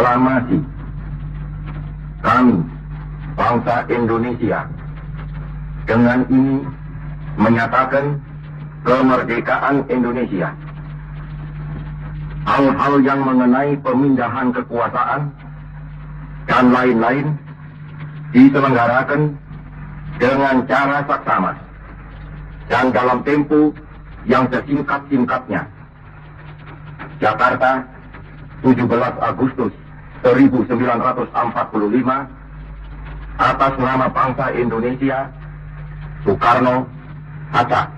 Proklamasi kami, bangsa Indonesia, dengan ini menyatakan kemerdekaan Indonesia. Hal-hal yang mengenai pemindahan kekuasaan dan lain-lain diselenggarakan dengan cara saksama dan dalam tempo yang sesingkat-singkatnya. Jakarta, 17 Agustus 1945, atas nama bangsa Indonesia, Soekarno, Hatta.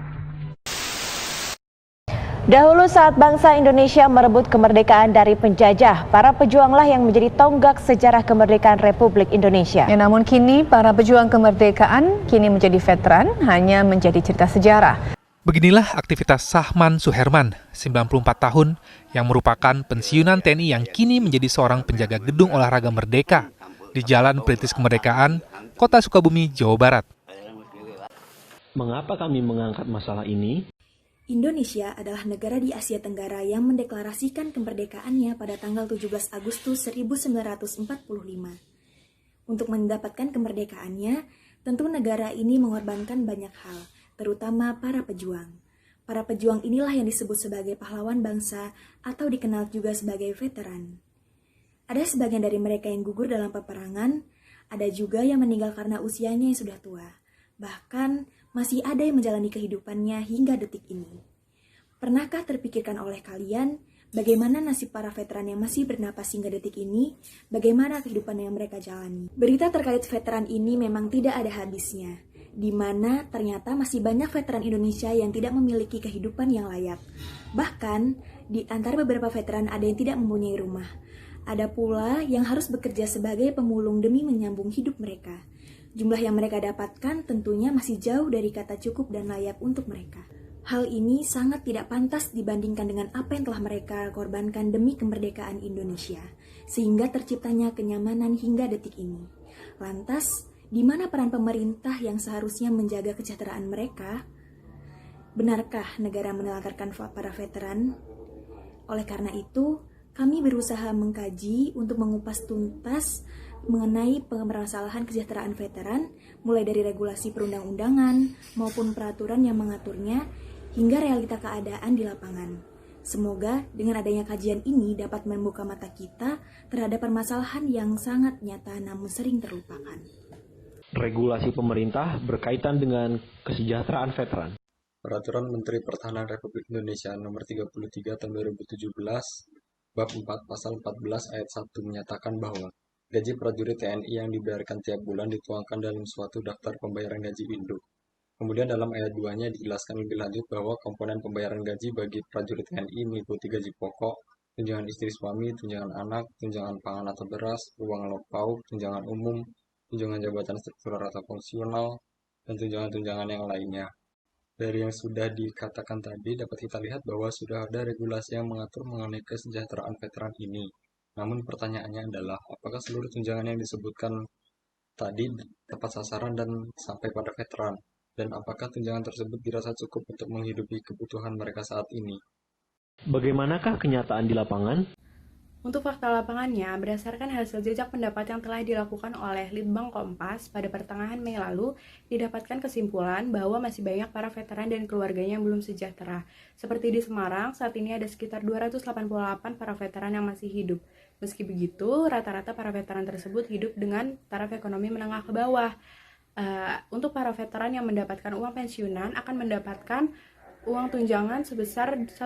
Dahulu saat bangsa Indonesia merebut kemerdekaan dari penjajah, para pejuanglah yang menjadi tonggak sejarah kemerdekaan Republik Indonesia. Ya, namun kini para pejuang kemerdekaan kini menjadi veteran, hanya menjadi cerita sejarah. Beginilah aktivitas Sahman Suherman, 94 tahun, yang merupakan pensiunan TNI yang kini menjadi seorang penjaga gedung olahraga Merdeka di Jalan Perintis Kemerdekaan, Kota Sukabumi, Jawa Barat. Mengapa kami mengangkat masalah ini? Indonesia adalah negara di Asia Tenggara yang mendeklarasikan kemerdekaannya pada tanggal 17 Agustus 1945. Untuk mendapatkan kemerdekaannya, tentu negara ini mengorbankan banyak hal, terutama para pejuang. Para pejuang inilah yang disebut sebagai pahlawan bangsa atau dikenal juga sebagai veteran. Ada sebagian dari mereka yang gugur dalam peperangan, ada juga yang meninggal karena usianya yang sudah tua. Bahkan, masih ada yang menjalani kehidupannya hingga detik ini. Pernahkah terpikirkan oleh kalian bagaimana nasib para veteran yang masih bernapas hingga detik ini? Bagaimana kehidupan yang mereka jalani? Berita terkait veteran ini memang tidak ada habisnya, di mana ternyata masih banyak veteran Indonesia yang tidak memiliki kehidupan yang layak. Bahkan, di antara beberapa veteran ada yang tidak mempunyai rumah. Ada pula yang harus bekerja sebagai pemulung demi menyambung hidup mereka. Jumlah yang mereka dapatkan tentunya masih jauh dari kata cukup dan layak untuk mereka. Hal ini sangat tidak pantas dibandingkan dengan apa yang telah mereka korbankan demi kemerdekaan Indonesia, sehingga terciptanya kenyamanan hingga detik ini. Lantas, di mana peran pemerintah yang seharusnya menjaga kesejahteraan mereka? Benarkah negara menelantarkan para veteran? Oleh karena itu, kami berusaha mengkaji untuk mengupas tuntas mengenai permasalahan kesejahteraan veteran, mulai dari regulasi perundang-undangan maupun peraturan yang mengaturnya, hingga realita keadaan di lapangan. Semoga dengan adanya kajian ini dapat membuka mata kita terhadap permasalahan yang sangat nyata namun sering terlupakan. Regulasi pemerintah berkaitan dengan kesejahteraan veteran. Peraturan Menteri Pertahanan Republik Indonesia Nomor 33 Tahun 2017, Bab 4 Pasal 14 Ayat 1 menyatakan bahwa gaji prajurit TNI yang dibayarkan tiap bulan dituangkan dalam suatu daftar pembayaran gaji induk. Kemudian dalam ayat 2-nya dijelaskan lebih lanjut bahwa komponen pembayaran gaji bagi prajurit TNI meliputi gaji pokok, tunjangan istri suami, tunjangan anak, tunjangan pangan atau beras, uang lauk pauk, tunjangan umum, tunjangan jabatan struktural atau fungsional, dan tunjangan-tunjangan yang lainnya. Dari yang sudah dikatakan tadi dapat kita lihat bahwa sudah ada regulasi yang mengatur mengenai kesejahteraan veteran ini. Namun pertanyaannya adalah, apakah seluruh tunjangan yang disebutkan tadi tepat sasaran dan sampai pada veteran? Dan apakah tunjangan tersebut dirasa cukup untuk menghidupi kebutuhan mereka saat ini? Bagaimanakah kenyataan di lapangan? Untuk fakta lapangannya, berdasarkan hasil jejak pendapat yang telah dilakukan oleh Litbang Kompas pada pertengahan Mei lalu, didapatkan kesimpulan bahwa masih banyak para veteran dan keluarganya yang belum sejahtera. Seperti di Semarang, saat ini ada sekitar 288 para veteran yang masih hidup. Meski begitu, rata-rata para veteran tersebut hidup dengan taraf ekonomi menengah ke bawah. Untuk para veteran yang mendapatkan uang pensiunan akan mendapatkan uang tunjangan sebesar 1,6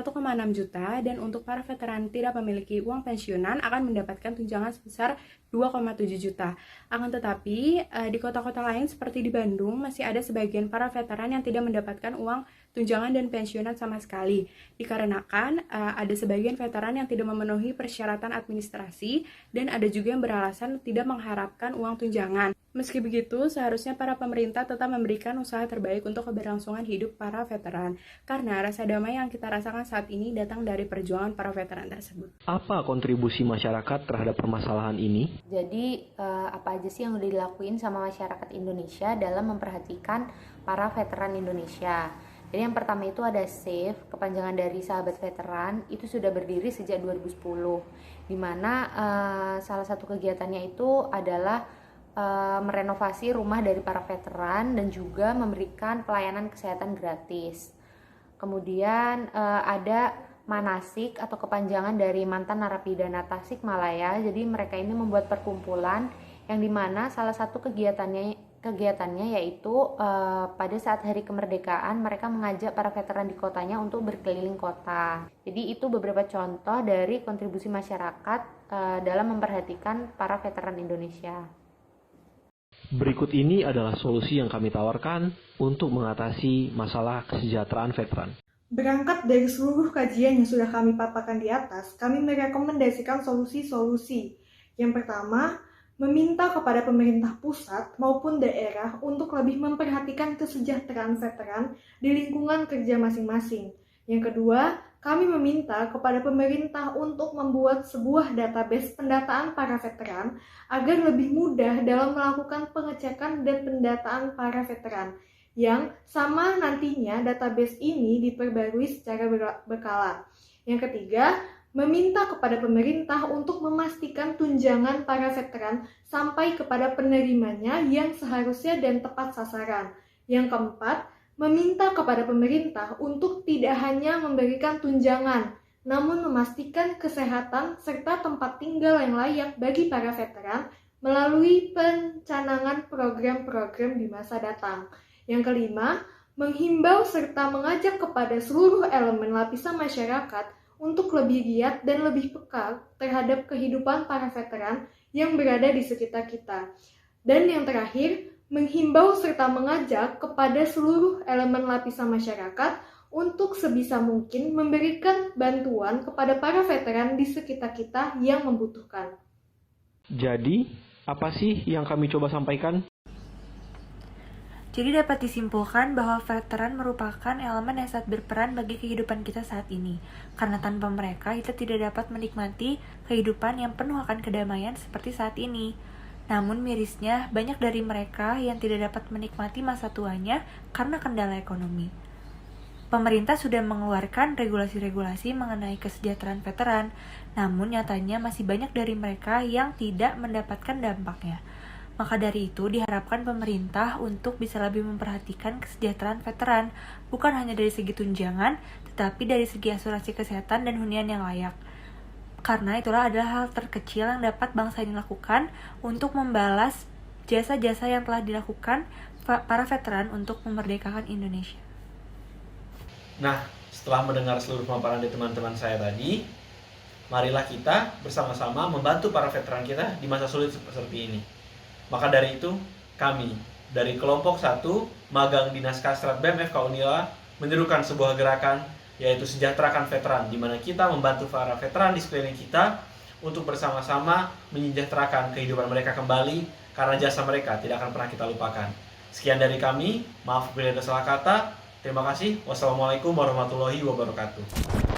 juta, dan untuk para veteran tidak memiliki uang pensiunan akan mendapatkan tunjangan sebesar 2,7 juta. Akan tetapi, di kota-kota lain seperti di Bandung, masih ada sebagian para veteran yang tidak mendapatkan uang tunjangan dan pensiunan sama sekali. Dikarenakan ada sebagian veteran yang tidak memenuhi persyaratan administrasi, dan ada juga yang beralasan tidak mengharapkan uang tunjangan. Meski begitu, seharusnya para pemerintah tetap memberikan usaha terbaik untuk keberlangsungan hidup para veteran, karena rasa damai yang kita rasakan saat ini datang dari perjuangan para veteran tersebut. Apa kontribusi masyarakat terhadap permasalahan ini? Jadi, apa aja sih yang udah dilakuin sama masyarakat Indonesia dalam memperhatikan para veteran Indonesia? Jadi yang pertama itu ada SAVE, kepanjangan dari Sahabat Veteran, itu sudah berdiri sejak 2010, di mana salah satu kegiatannya itu adalah merenovasi rumah dari para veteran dan juga memberikan pelayanan kesehatan gratis. Kemudian ada Manasik atau kepanjangan dari mantan narapidana Tasikmalaya. Jadi mereka ini membuat perkumpulan yang dimana salah satu kegiatannya yaitu pada saat hari kemerdekaan mereka mengajak para veteran di kotanya untuk berkeliling kota. Jadi itu beberapa contoh dari kontribusi masyarakat dalam memperhatikan para veteran Indonesia. Berikut ini adalah solusi yang kami tawarkan untuk mengatasi masalah kesejahteraan veteran. Berangkat dari seluruh kajian yang sudah kami paparkan di atas, kami merekomendasikan solusi-solusi. Yang pertama, meminta kepada pemerintah pusat maupun daerah untuk lebih memperhatikan kesejahteraan veteran di lingkungan kerja masing-masing. Yang kedua, kami meminta kepada pemerintah untuk membuat sebuah database pendataan para veteran agar lebih mudah dalam melakukan pengecekan dan pendataan para veteran, yang sama nantinya database ini diperbarui secara berkala. Yang ketiga, meminta kepada pemerintah untuk memastikan tunjangan para veteran sampai kepada penerimanya yang seharusnya dan tepat sasaran. Yang keempat, meminta kepada pemerintah untuk tidak hanya memberikan tunjangan, namun memastikan kesehatan serta tempat tinggal yang layak bagi para veteran melalui pencanangan program-program di masa datang. Yang kelima, menghimbau serta mengajak kepada seluruh elemen lapisan masyarakat untuk lebih giat dan lebih peka terhadap kehidupan para veteran yang berada di sekitar kita. Dan yang terakhir, menghimbau serta mengajak kepada seluruh elemen lapisan masyarakat untuk sebisa mungkin memberikan bantuan kepada para veteran di sekitar kita yang membutuhkan. Jadi, apa sih yang kami coba sampaikan? Jadi dapat disimpulkan bahwa veteran merupakan elemen yang sangat berperan bagi kehidupan kita saat ini. Karena tanpa mereka, kita tidak dapat menikmati kehidupan yang penuh akan kedamaian seperti saat ini. Namun mirisnya, banyak dari mereka yang tidak dapat menikmati masa tuanya karena kendala ekonomi. Pemerintah sudah mengeluarkan regulasi-regulasi mengenai kesejahteraan veteran, namun nyatanya masih banyak dari mereka yang tidak mendapatkan dampaknya. Maka dari itu diharapkan pemerintah untuk bisa lebih memperhatikan kesejahteraan veteran, bukan hanya dari segi tunjangan, tetapi dari segi asuransi kesehatan dan hunian yang layak. Karena itulah adalah hal terkecil yang dapat bangsa ini lakukan untuk membalas jasa-jasa yang telah dilakukan para veteran untuk memerdekakan Indonesia. Nah, setelah mendengar seluruh pemaparan dari teman-teman saya tadi, marilah kita bersama-sama membantu para veteran kita di masa sulit seperti ini. Maka dari itu, kami dari kelompok 1 Magang Dinas Kastrat BMFK Unila menyerukan sebuah gerakan yaitu sejahterakan veteran, di mana kita membantu para veteran di sekeliling kita untuk bersama-sama menyejahterakan kehidupan mereka kembali karena jasa mereka tidak akan pernah kita lupakan. Sekian dari kami, maaf bila ada salah kata. Terima kasih. Wassalamualaikum warahmatullahi wabarakatuh.